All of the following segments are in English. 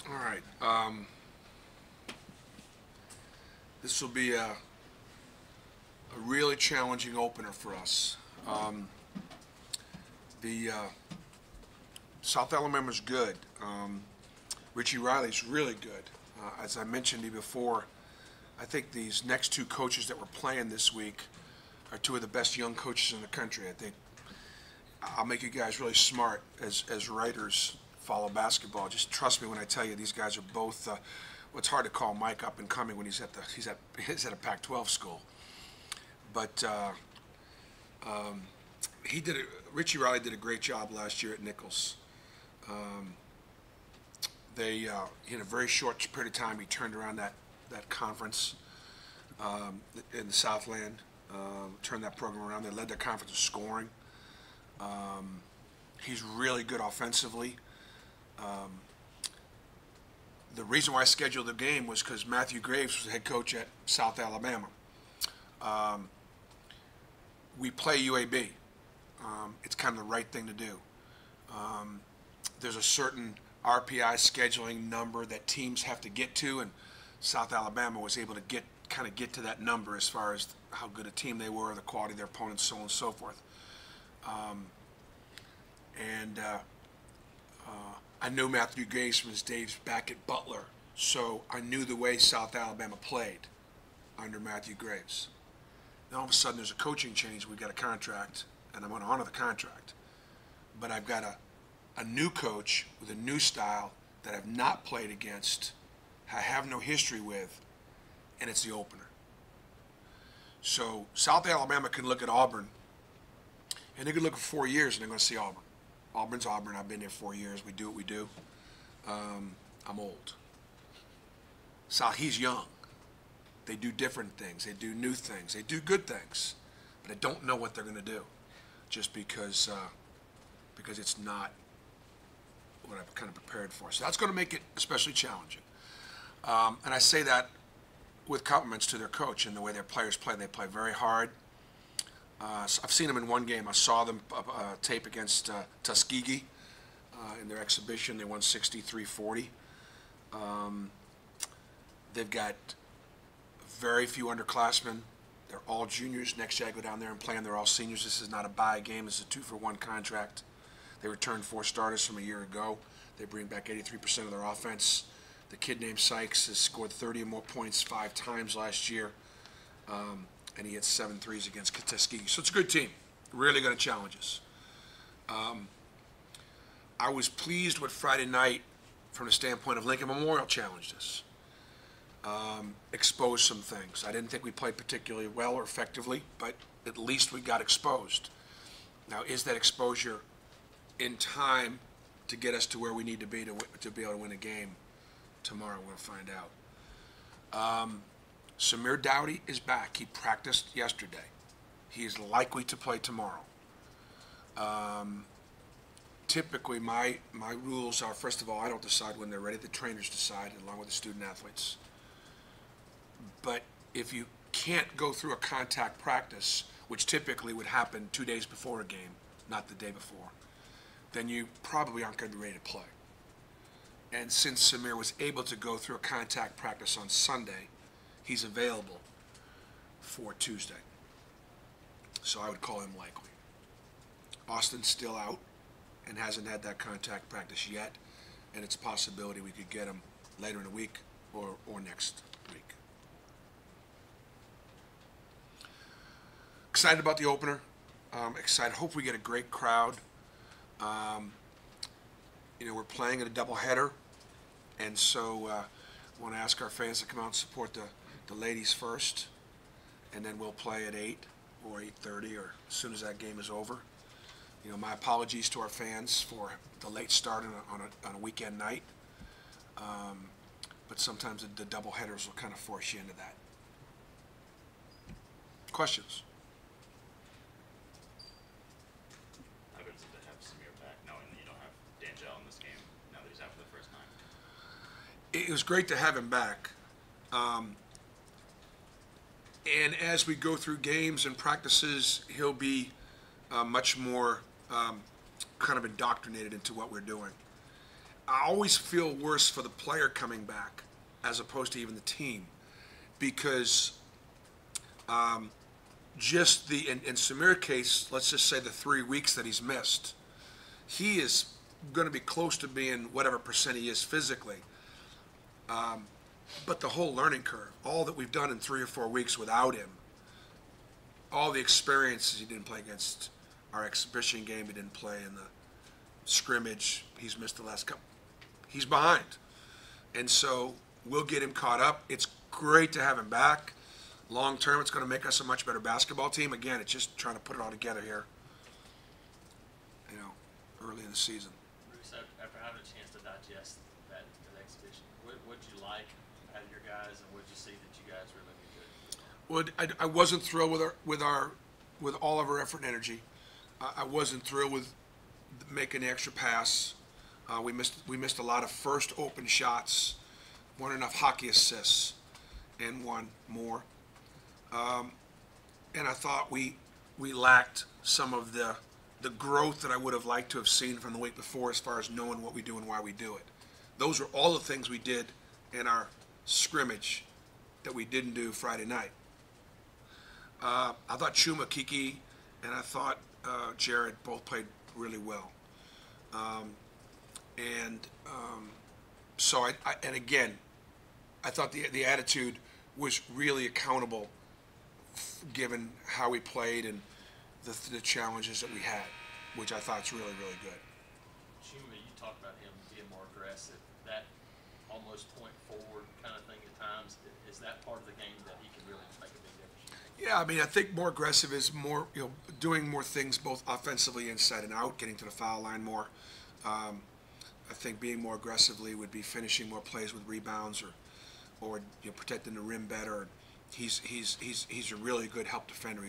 All right. This will be a really challenging opener for us. The South Alabama's good. Richie Riley's really good. As I mentioned to you before, I think these next two coaches that we're playing this week are two of the best young coaches in the country. I think I'll make you guys really smart as writers follow basketball. Just trust me when I tell you these guys are both. It's hard to call Mike up and coming when he's at a Pac-12 school, but Richie Riley did a great job last year at Nichols. In a very short period of time, he turned around that conference in the Southland, turned that program around. They led the conference in scoring. He's really good offensively. The reason why I scheduled the game was because Matthew Graves was the head coach at South Alabama. We play UAB. It's kind of the right thing to do. There's a certain RPI scheduling number that teams have to get to, and South Alabama was able to get to that number as far as how good a team they were, the quality of their opponents, so on and so forth. I knew Matthew Graves from his days back at Butler, so I knew the way South Alabama played under Matthew Graves. Now all of a sudden there's a coaching change. We've got a contract, and I'm going to honor the contract. But I've got a new coach with a new style that I've not played against, I have no history with, and it's the opener. So South Alabama can look at Auburn, and they could look for 4 years, and they're going to see Auburn. Auburn's Auburn. I've been there 4 years. We do what we do. I'm old. He's young. They do different things. They do new things. They do good things. But I don't know what they're going to do just because it's not what I've kind of prepared for. So that's going to make it especially challenging. And I say that with compliments to their coach and the way their players play. They play very hard. I've seen them in one game. I saw them tape against Tuskegee in their exhibition. They won 63-40. They've got very few underclassmen. They're all juniors. Next year I go down there and play them. They're all seniors. This is not a buy game. This is a 2-for-1 contract. They returned 4 starters from a year ago. They bring back 83% of their offense. The kid named Sykes has scored 30 or more points 5 times last year. And he hit 7 threes against Tuskegee. So it's a good team. Really going to challenge us. I was pleased with Friday night from the standpoint of Lincoln Memorial challenged us. Exposed some things. I didn't think we played particularly well or effectively, but at least we got exposed. Now, is that exposure in time to get us to where we need to be able to win a game tomorrow? We'll find out. Samir Dowdy is back. He practiced yesterday. He is likely to play tomorrow. Typically, my rules are, first of all, I don't decide when they're ready. The trainers decide, along with the student athletes. But if you can't go through a contact practice, which typically would happen 2 days before a game, not the day before, then you probably aren't going to be ready to play. And since Samir was able to go through a contact practice on Sunday, he's available for Tuesday. So I would call him likely. Austin's still out and hasn't had that contact practice yet, and it's a possibility we could get him later in the week or next week. Excited about the opener. Excited. Hope we get a great crowd. We're playing at a doubleheader, and so I want to ask our fans to come out and support the ladies first, and then we'll play at 8 or 8:30 or as soon as that game is over. My apologies to our fans for the late start on a weekend night, but sometimes the double headers will kind of force you into that. Questions? How good is it to have Samir back, knowing that you don't have D'Angelo in this game now that he's out for the first time? It was great to have him back. And as we go through games and practices, he'll be much more kind of indoctrinated into what we're doing. I always feel worse for the player coming back as opposed to even the team, because just in Samir's case, let's just say the 3 weeks that he's missed, he is going to be close to being whatever percent he is physically. But the whole learning curve, all that we've done in 3 or 4 weeks without him, all the experiences he didn't play against our exhibition game, he didn't play in the scrimmage, he's missed the last couple. He's behind. And so we'll get him caught up. It's great to have him back. Long term, it's going to make us a much better basketball team. Again, it's just trying to put it all together here, early in the season. Bruce, after having a chance to digest that exhibition, what did you like out of your guys, and what did you see that you guys really did good? Well, I wasn't thrilled with all of our effort and energy. I wasn't thrilled with making the extra pass. We missed a lot of first open shots, weren't enough hockey assists, and one more. And I thought we lacked some of the growth that I would have liked to have seen from the week before, as far as knowing what we do and why we do it. Those were all the things we did in our scrimmage that we didn't do Friday night. I thought Chuma, Kiki, and I thought Jared both played really well. So and again, I thought the attitude was really accountable, given how we played and the challenges that we had, which I thought is really, really good. Chuma, you talked about him being more aggressive. That almost point forward kind of thing at times, is that part of the game that he can really make a big difference? Yeah, I mean, I think more aggressive is more, doing more things both offensively, inside and out, getting to the foul line more. I think being more aggressively would be finishing more plays with rebounds, or protecting the rim better. He's a really good help defender.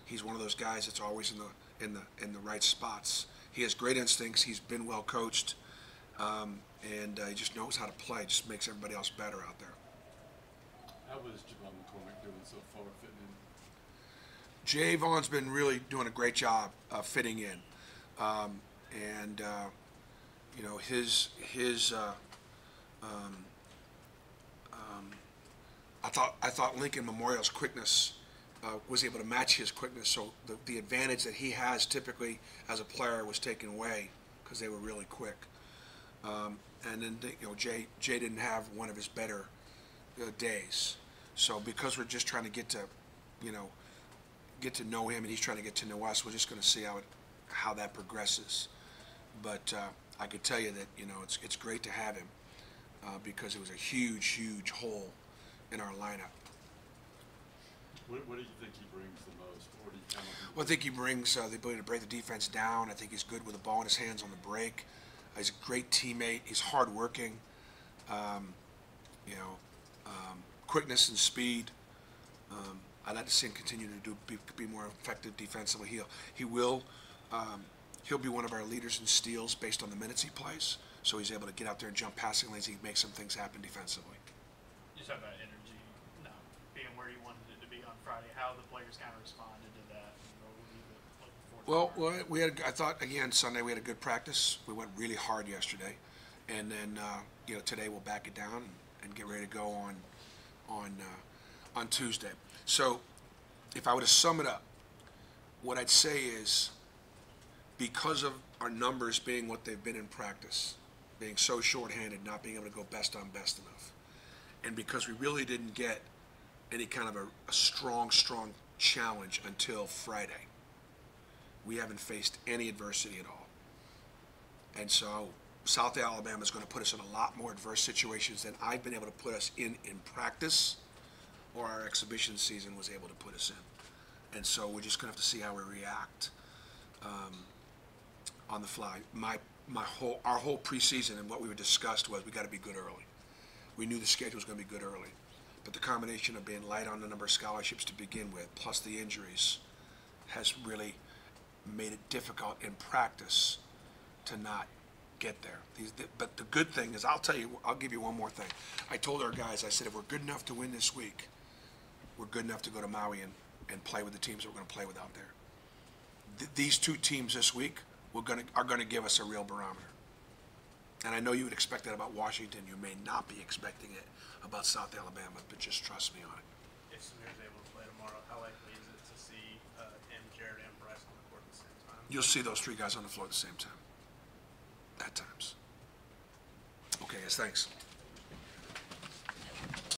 He's one of those guys that's always in the right spots. He has great instincts. He's been well coached, and he just knows how to play. Just makes everybody else better out there. How was Javon McCormick doing so far fitting in? Javon's been really doing a great job fitting in, I thought Lincoln Memorial's quickness was able to match his quickness. So the advantage that he has typically as a player was taken away because they were really quick. And then Jay didn't have one of his better days. So because we're just trying to get to know him, and he's trying to get to know us, we're just going to see how that progresses. But I could tell you that it's great to have him because it was a huge hole in our lineup. What do you think he brings the most? Or do you kind of Well, I think he brings the ability to break the defense down. I think he's good with the ball in his hands on the break. He's a great teammate. He's hardworking. Quickness and speed. I'd like to see him continue to be more effective defensively. He'll be one of our leaders in steals based on the minutes he plays. So he's able to get out there and jump passing lanes. He makes some things happen defensively. You talk about energy not being where you wanted it to be on Friday. How the players kind of responded to that? I thought again Sunday we had a good practice. We went really hard yesterday, and then today we'll back it down and get ready to go on Tuesday. So if I were to sum it up, what I'd say is, because of our numbers being what they've been in practice, being so shorthanded, not being able to go best on best enough, and because we really didn't get any kind of a strong challenge until Friday, we haven't faced any adversity at all. And so South Alabama is going to put us in a lot more adverse situations than I've been able to put us in practice, or our exhibition season was able to put us in. And so we're just going to have to see how we react on the fly. Our whole preseason and what we were discussed was we got to be good early. We knew the schedule was going to be good early, but the combination of being light on the number of scholarships to begin with, plus the injuries, has really made it difficult in practice to not get there. But the good thing is, I'll give you one more thing. I told our guys, I said, if we're good enough to win this week, we're good enough to go to Maui and play with the teams that we're going to play with out there. These two teams this week are going to give us a real barometer. And I know you would expect that about Washington. You may not be expecting it about South Alabama, but just trust me on it. If Samir's able to play tomorrow, how likely is it to see him, Jared, and Bryce on the court at the same time? You'll see those three guys on the floor at the same time. At times. Okay, guys, thanks.